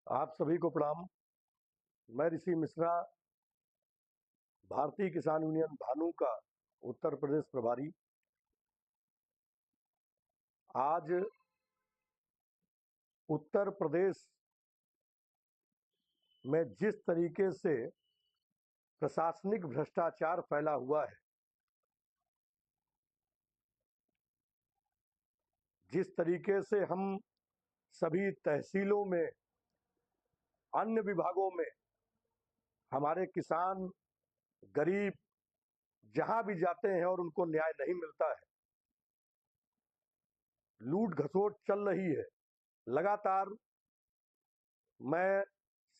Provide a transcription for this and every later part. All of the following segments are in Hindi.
आप सभी को प्रणाम। मैं ऋषि मिश्रा, भारतीय किसान यूनियन भानु का उत्तर प्रदेश प्रभारी। आज उत्तर प्रदेश में जिस तरीके से प्रशासनिक भ्रष्टाचार फैला हुआ है, जिस तरीके से हम सभी तहसीलों में, अन्य विभागों में हमारे किसान, गरीब जहां भी जाते हैं और उनको न्याय नहीं मिलता है, लूट घसोट चल रही है। लगातार मैं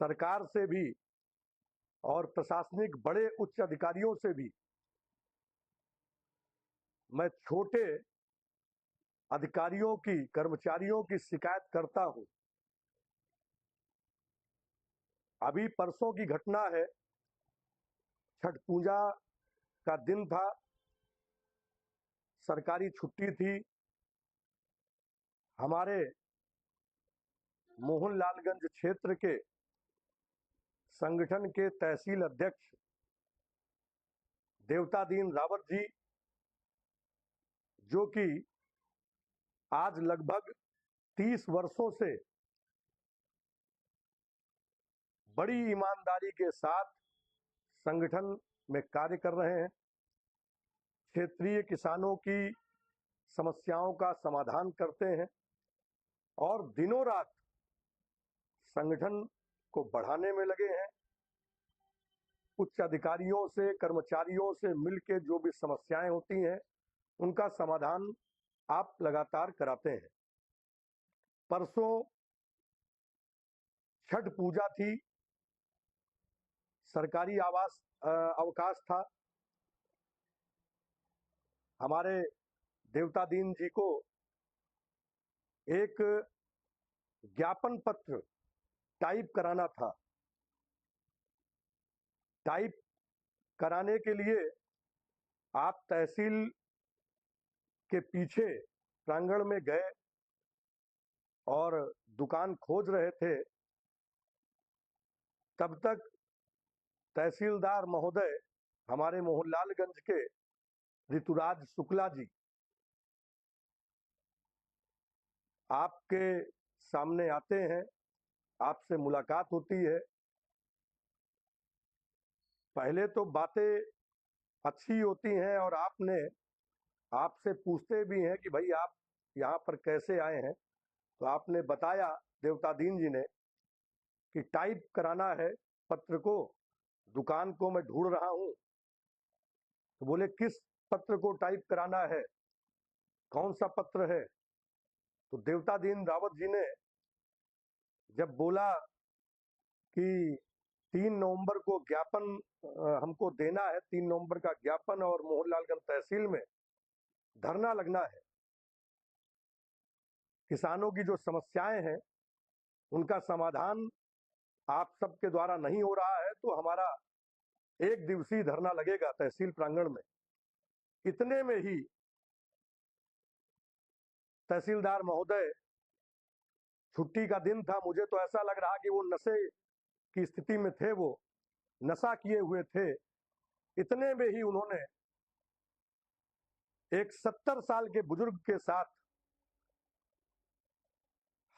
सरकार से भी और प्रशासनिक बड़े उच्च अधिकारियों से भी, मैं छोटे अधिकारियों की, कर्मचारियों की शिकायत करता हूं। अभी परसों की घटना है, छठ पूजा का दिन था, सरकारी छुट्टी थी। हमारे मोहनलालगंज क्षेत्र के संगठन के तहसील अध्यक्ष देवतादीन रावत जी, जो कि आज लगभग 30 वर्षों से बड़ी ईमानदारी के साथ संगठन में कार्य कर रहे हैं, क्षेत्रीय किसानों की समस्याओं का समाधान करते हैं और दिनों रात संगठन को बढ़ाने में लगे हैं। उच्च अधिकारियों से, कर्मचारियों से मिलकर जो भी समस्याएं होती हैं, उनका समाधान आप लगातार कराते हैं। परसों छठ पूजा थी, सरकारी अवकाश था। हमारे देवतादीन जी को एक ज्ञापन पत्र टाइप कराना था। टाइप कराने के लिए आप तहसील के पीछे प्रांगण में गए और दुकान खोज रहे थे। तब तक तहसीलदार महोदय, हमारे मोहनलालगंज के ऋतुराज शुक्ला जी, आपके सामने आते हैं, आपसे मुलाकात होती है। पहले तो बातें अच्छी होती हैं और आपसे पूछते भी हैं कि भाई आप यहाँ पर कैसे आए हैं। तो आपने बताया, देवतादीन जी ने, कि टाइप कराना है पत्र को, दुकान को मैं ढूंढ रहा हूँ। तो बोले किस पत्र को टाइप कराना है, कौन सा पत्र है? तो देवतादीन रावत जी ने जब बोला कि 3 नवंबर को ज्ञापन हमको देना है, 3 नवंबर का ज्ञापन, और मोहनलालगंज तहसील में धरना लगना है, किसानों की जो समस्याएं हैं उनका समाधान आप सबके द्वारा नहीं हो रहा है, तो हमारा 1 दिवसीय धरना लगेगा तहसील प्रांगण में। इतने में ही तहसीलदार महोदय, छुट्टी का दिन था, मुझे तो ऐसा लग रहा कि वो नशे की स्थिति में थे, वो नशा किए हुए थे। इतने में ही उन्होंने एक 70 साल के बुजुर्ग के साथ,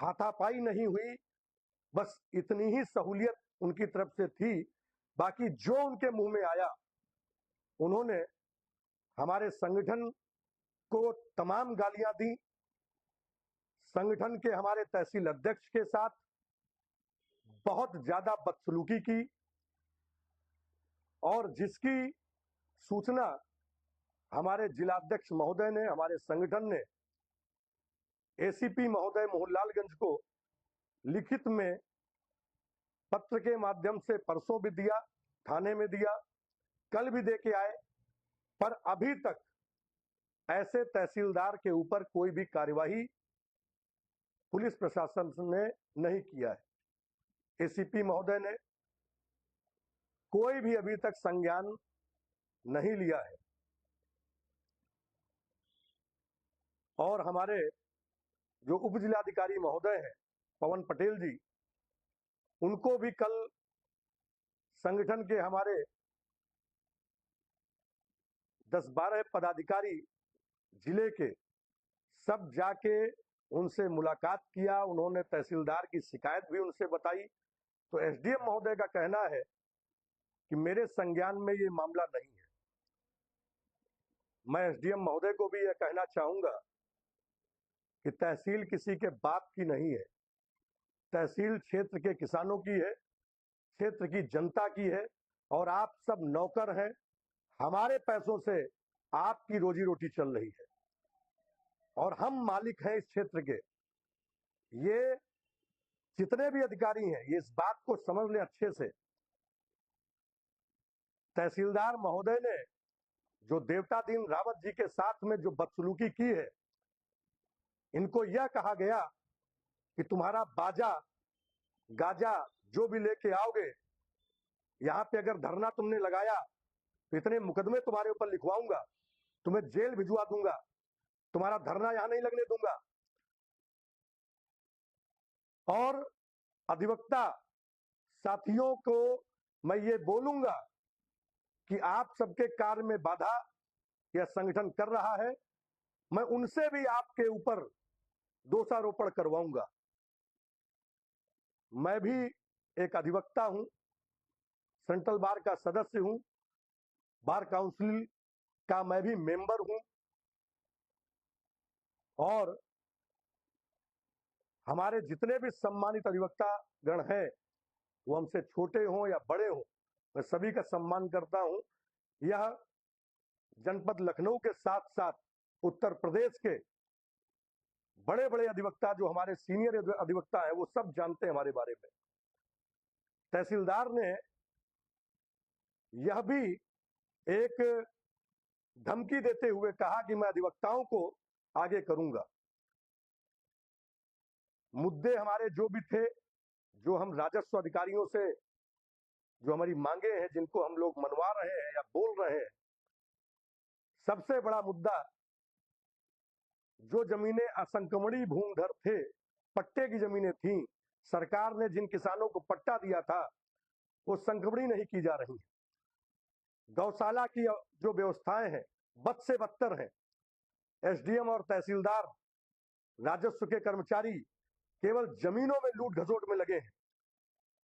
हाथापाई नहीं हुई, बस इतनी ही सहूलियत उनकी तरफ से थी। बाकी जो उनके मुंह में आया, उन्होंने हमारे संगठन को तमाम गालियां दी। संगठन के हमारे तहसील अध्यक्ष के साथ बहुत ज्यादा बदसलूकी की, और जिसकी सूचना हमारे जिलाध्यक्ष महोदय ने, हमारे संगठन ने एसीपी महोदय मोहनलालगंज को लिखित में पत्र के माध्यम से परसों भी दिया, थाने में दिया, कल भी दे के आए। पर अभी तक ऐसे तहसीलदार के ऊपर कोई भी कार्यवाही पुलिस प्रशासन ने नहीं किया है। एसीपी महोदय ने कोई भी अभी तक संज्ञान नहीं लिया है। और हमारे जो उप जिलाधिकारी महोदय हैं, पवन पटेल जी, उनको भी कल संगठन के हमारे 10-12 पदाधिकारी जिले के सब जाके उनसे मुलाकात किया। उन्होंने तहसीलदार की शिकायत भी उनसे बताई। तो एसडीएम महोदय का कहना है कि मेरे संज्ञान में ये मामला नहीं है। मैं एसडीएम महोदय को भी यह कहना चाहूंगा कि तहसील किसी के बाप की नहीं है। तहसील क्षेत्र के किसानों की है, क्षेत्र की जनता की है, और आप सब नौकर हैं। हमारे पैसों से आपकी रोजी रोटी चल रही है और हम मालिक हैं इस क्षेत्र के। ये जितने भी अधिकारी हैं ये इस बात को समझ लें अच्छे से। तहसीलदार महोदय ने जो देवतादीन रावत जी के साथ में जो बदसलूकी की है, इनको यह कहा गया कि तुम्हारा बाजा गाजा जो भी लेके आओगे, यहाँ पे अगर धरना तुमने लगाया तो इतने मुकदमे तुम्हारे ऊपर लिखवाऊंगा, तुम्हें जेल भिजवा दूंगा, तुम्हारा धरना यहां नहीं लगने दूंगा। और अधिवक्ता साथियों को मैं ये बोलूंगा कि आप सबके कार्य में बाधा यह संगठन कर रहा है। मैं उनसे भी आपके ऊपर दोषारोपण करवाऊंगा। मैं भी एक अधिवक्ता हूं, सेंट्रल बार का सदस्य हूं, बार काउंसिल का मैं भी मेंबर हूं, और हमारे जितने भी सम्मानित अधिवक्ता गण हैं, वो हमसे छोटे हों या बड़े हों, मैं सभी का सम्मान करता हूं। यह जनपद लखनऊ के साथ साथ उत्तर प्रदेश के बड़े बड़े अधिवक्ता जो हमारे सीनियर अधिवक्ता हैं वो सब जानते हैं हमारे बारे में। तहसीलदार ने यह भी एक धमकी देते हुए कहा कि मैं अधिवक्ताओं को आगे करूंगा। मुद्दे हमारे जो भी थे, जो हम राजस्व अधिकारियों से जो हमारी मांगे हैं, जिनको हम लोग मनवा रहे हैं या बोल रहे हैं, सबसे बड़ा मुद्दा जो जमीनें असंक्रमणीय भूमिधर थे, पट्टे की जमीनें थी, सरकार ने जिन किसानों को पट्टा दिया था वो संक्रमणीय नहीं की जा रही है। गौशाला की जो व्यवस्थाएं हैं बद से बदतर हैं। एसडीएम और तहसीलदार राजस्व के कर्मचारी केवल जमीनों में लूट घसोट में लगे हैं,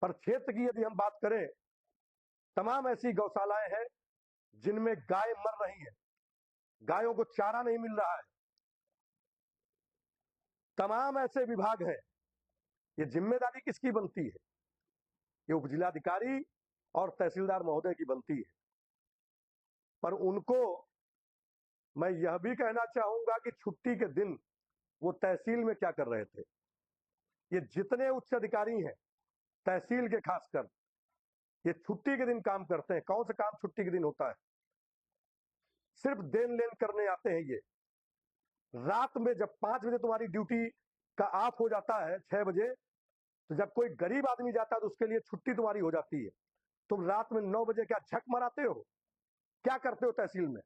पर क्षेत्र की यदि हम बात करें, तमाम ऐसी गौशालाएं हैं जिनमें गाय मर रही हैं, गायों को चारा नहीं मिल रहा है। तमाम ऐसे विभाग हैं, ये जिम्मेदारी किसकी बनती है? ये उपजिलाधिकारी और तहसीलदार महोदय की बनती है। पर उनको मैं यह भी कहना चाहूंगा कि छुट्टी के दिन वो तहसील में क्या कर रहे थे। ये जितने उच्च अधिकारी हैं तहसील के, खासकर ये छुट्टी के दिन काम करते हैं। कौन सा काम छुट्टी के दिन होता है? सिर्फ देन लेन करने आते हैं ये। रात में जब 5 बजे तुम्हारी ड्यूटी का ऑफ हो जाता है, 6 बजे, तो जब कोई गरीब आदमी जाता है तो उसके लिए छुट्टी तुम्हारी हो जाती है। तुम रात में 9 बजे क्या झक मराते हो? क्या करते हो तहसील में?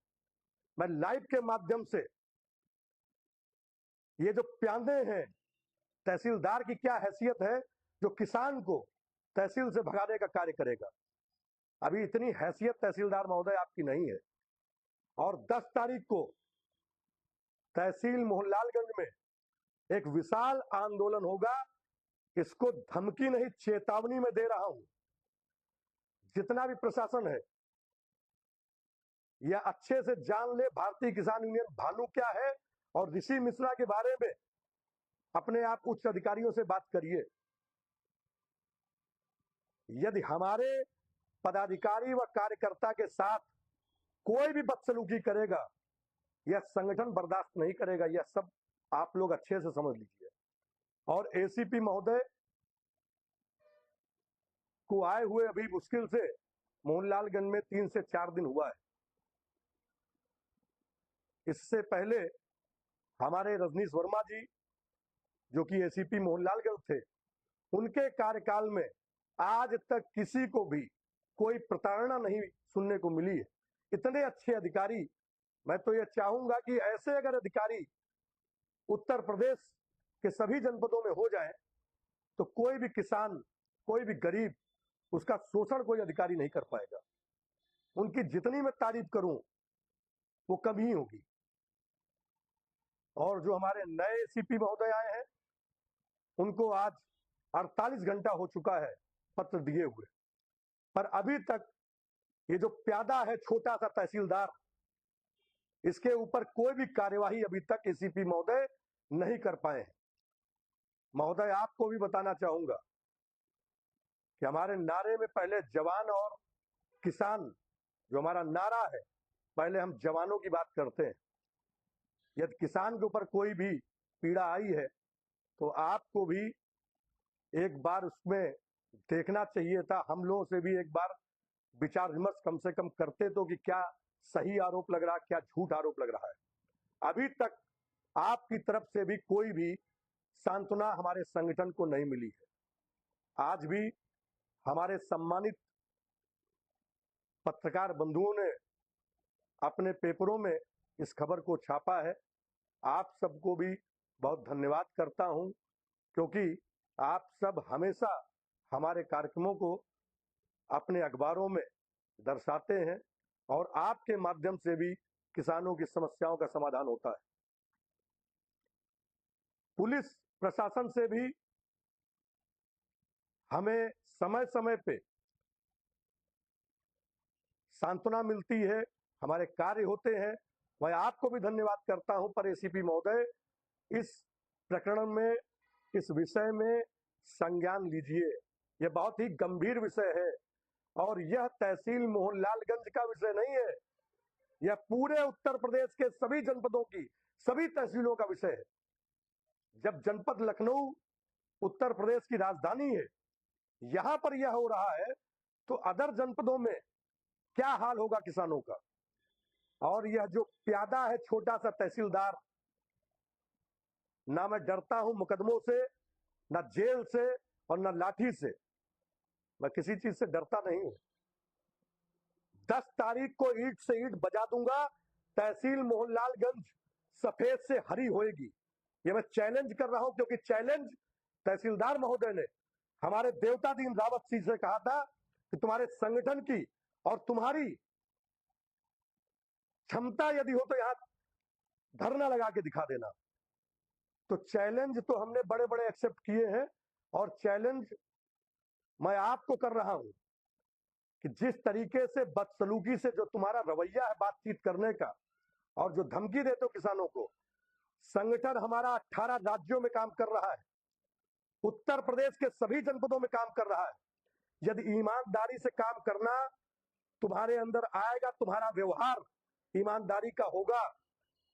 मैं लाइव के माध्यम से ये जो प्यांदे हैं, तहसीलदार की क्या हैसियत है जो किसान को तहसील से भगाने का कार्य करेगा? अभी इतनी हैसियत तहसीलदार महोदय आपकी नहीं है। और 10 तारीख को तहसील मोहनलालगंज में एक विशाल आंदोलन होगा। इसको धमकी नहीं, चेतावनी में दे रहा हूं। जितना भी प्रशासन है यह अच्छे से जान ले भारतीय किसान यूनियन भानु क्या है, और ऋषि मिश्रा के बारे में अपने आप उच्च अधिकारियों से बात करिए। यदि हमारे पदाधिकारी व कार्यकर्ता के साथ कोई भी बदसलूकी करेगा, यह संगठन बर्दाश्त नहीं करेगा। यह सब आप लोग अच्छे से समझ लीजिए। और एसीपी महोदय को आए हुए अभी मुश्किल से मोहनलालगंज में 3 से 4 दिन हुआ है। इससे पहले हमारे रजनीश वर्मा जी जो कि एसीपी मोहनलालगंज थे, उनके कार्यकाल में आज तक किसी को भी कोई प्रताड़ना नहीं सुनने को मिली है। इतने अच्छे अधिकारी, मैं तो यह चाहूंगा कि ऐसे अगर अधिकारी उत्तर प्रदेश के सभी जनपदों में हो जाए तो कोई भी किसान कोई भी गरीब, उसका शोषण कोई अधिकारी नहीं कर पाएगा। उनकी जितनी मैं तारीफ करूं वो कम ही होगी। और जो हमारे नए एसीपी महोदय आए हैं, उनको आज 48 घंटा हो चुका है पत्र दिए हुए, पर अभी तक ये जो प्यादा है, छोटा सा तहसीलदार, इसके ऊपर कोई भी कार्यवाही अभी तक एसीपी महोदय नहीं कर पाए हैं। महोदय, आपको भी बताना चाहूंगा कि हमारे नारे में पहले जवान और किसान, जो हमारा नारा है, पहले हम जवानों की बात करते हैं। यदि किसान के ऊपर कोई भी पीड़ा आई है तो आपको भी एक बार उसमें देखना चाहिए था। हम लोगों से भी एक बार विचार विमर्श कम से कम करते तो कि क्या सही आरोप लग रहा है, क्या झूठ आरोप लग रहा है। अभी तक आपकी तरफ से भी कोई भी सांत्वना हमारे संगठन को नहीं मिली है। आज भी हमारे सम्मानित पत्रकार बंधुओं ने अपने पेपरों में इस खबर को छापा है। आप सबको भी बहुत धन्यवाद करता हूं, क्योंकि आप सब हमेशा हमारे कार्यक्रमों को अपने अखबारों में दर्शाते हैं और आपके माध्यम से भी किसानों की समस्याओं का समाधान होता है। पुलिस प्रशासन से भी हमें समय समय पे सांत्वना मिलती है, हमारे कार्य होते हैं। मैं आपको भी धन्यवाद करता हूं, पर एसीपी महोदय, इस प्रकरण में, इस विषय में संज्ञान लीजिए। यह बहुत ही गंभीर विषय है और यह तहसील मोहनलालगंज का विषय नहीं है, यह पूरे उत्तर प्रदेश के सभी जनपदों की, सभी तहसीलों का विषय है। जब जनपद लखनऊ उत्तर प्रदेश की राजधानी है, यहां पर यह हो रहा है, तो अदर जनपदों में क्या हाल होगा किसानों का। और यह जो प्यादा है, छोटा सा तहसीलदार, ना मैं डरता हूं मुकदमों से, ना जेल से और ना लाठी से, मैं किसी चीज से डरता नहीं हूं। 10 तारीख को ईंट से ईंट बजा दूंगा, तहसील मोहनलालगंज सफेद से हरी होएगी। ये मैं चैलेंज कर रहा हूं, क्योंकि चैलेंज तहसीलदार महोदय ने हमारे देवता दीन रावत जी से कहा था कि तुम्हारे संगठन की और तुम्हारी क्षमता यदि हो तो यहां धरना लगा के दिखा देना। तो चैलेंज तो हमने बड़े बड़े एक्सेप्ट किए हैं, और चैलेंज मैं आपको कर रहा हूं कि जिस तरीके से बदसलूकी से जो तुम्हारा रवैया है बातचीत करने का, और जो धमकी देते हो किसानों को, संगठन हमारा 18 राज्यों में काम कर रहा है, उत्तर प्रदेश के सभी जनपदों में काम कर रहा है। यदि ईमानदारी से काम करना तुम्हारे अंदर आएगा, तुम्हारा व्यवहार ईमानदारी का होगा,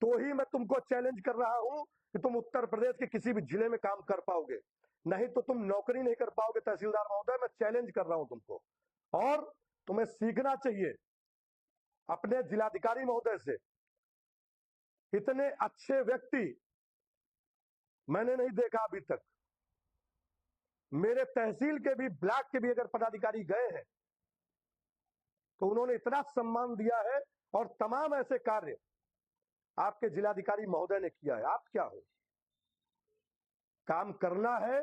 तो ही मैं तुमको चैलेंज कर रहा हूं कि तुम उत्तर प्रदेश के किसी भी जिले में काम कर पाओगे, नहीं तो तुम नौकरी नहीं कर पाओगे। तहसीलदार महोदय, मैं चैलेंज कर रहा हूं तुमको, और तुम्हें सीखना चाहिए अपने जिलाधिकारी महोदय से। इतने अच्छे व्यक्ति मैंने नहीं देखा अभी तक। मेरे तहसील के भी, ब्लॉक के भी अगर पदाधिकारी गए हैं तो उन्होंने इतना सम्मान दिया है, और तमाम ऐसे कार्य आपके जिलाधिकारी महोदय ने किया है। आप क्या हो, काम करना है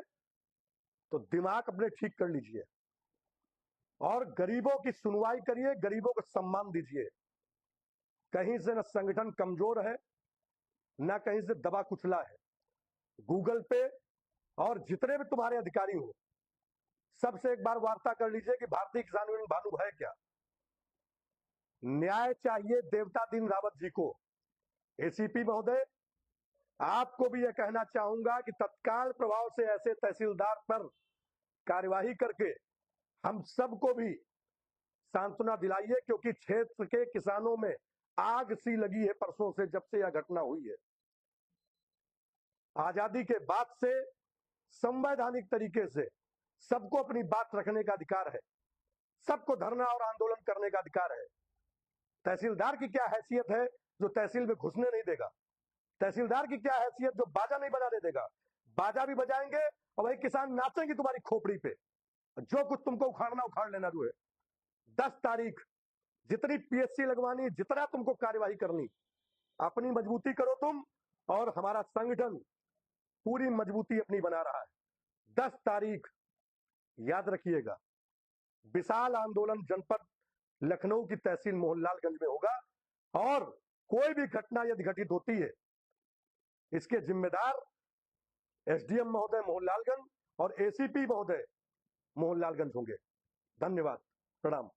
तो दिमाग अपने ठीक कर लीजिए और गरीबों की सुनवाई करिए, गरीबों को सम्मान दीजिए। कहीं से न संगठन कमजोर है, न कहीं से दबा कुचला है। गूगल पे और जितने भी तुम्हारे अधिकारी हो, सबसे एक बार वार्ता कर लीजिए कि भारतीय किसान यूनियन भानु है क्या। न्याय चाहिए देवता दीन रावत जी को। एसीपी महोदय, आपको भी यह कहना चाहूंगा कि तत्काल प्रभाव से ऐसे तहसीलदार पर कार्यवाही करके हम सबको भी सांत्वना दिलाइए, क्योंकि क्षेत्र के किसानों में आग सी लगी है परसों से, जब से यह घटना हुई है। आजादी के बाद से संवैधानिक तरीके से सबको अपनी बात रखने का अधिकार है, सबको धरना और आंदोलन करने का अधिकार है। तहसीलदार की क्या हैसियत है जो तहसील में घुसने नहीं देगा? तहसीलदार की क्या हैसियत जो बाजा नहीं बजाने देगा? बाजा भी बजाएंगे और वही किसान नाचेंगे तुम्हारी खोपड़ी पे। जो कुछ तुमको उखाड़ना उखाड़ लेना जो है। 10 तारीख जितनी पीएससी लगवानी, जितना तुमको कार्यवाही करनी, अपनी मजबूती करो तुम, और हमारा संगठन पूरी मजबूती अपनी बना रहा है। 10 तारीख याद रखिएगा, विशाल आंदोलन जनपद लखनऊ की तहसील मोहनलालगंज में होगा और कोई भी घटना यदि घटित होती है, इसके जिम्मेदार एसडीएम महोदय मोहनलालगंज और एसीपी महोदय मोहनलालगंज होंगे। धन्यवाद, प्रणाम।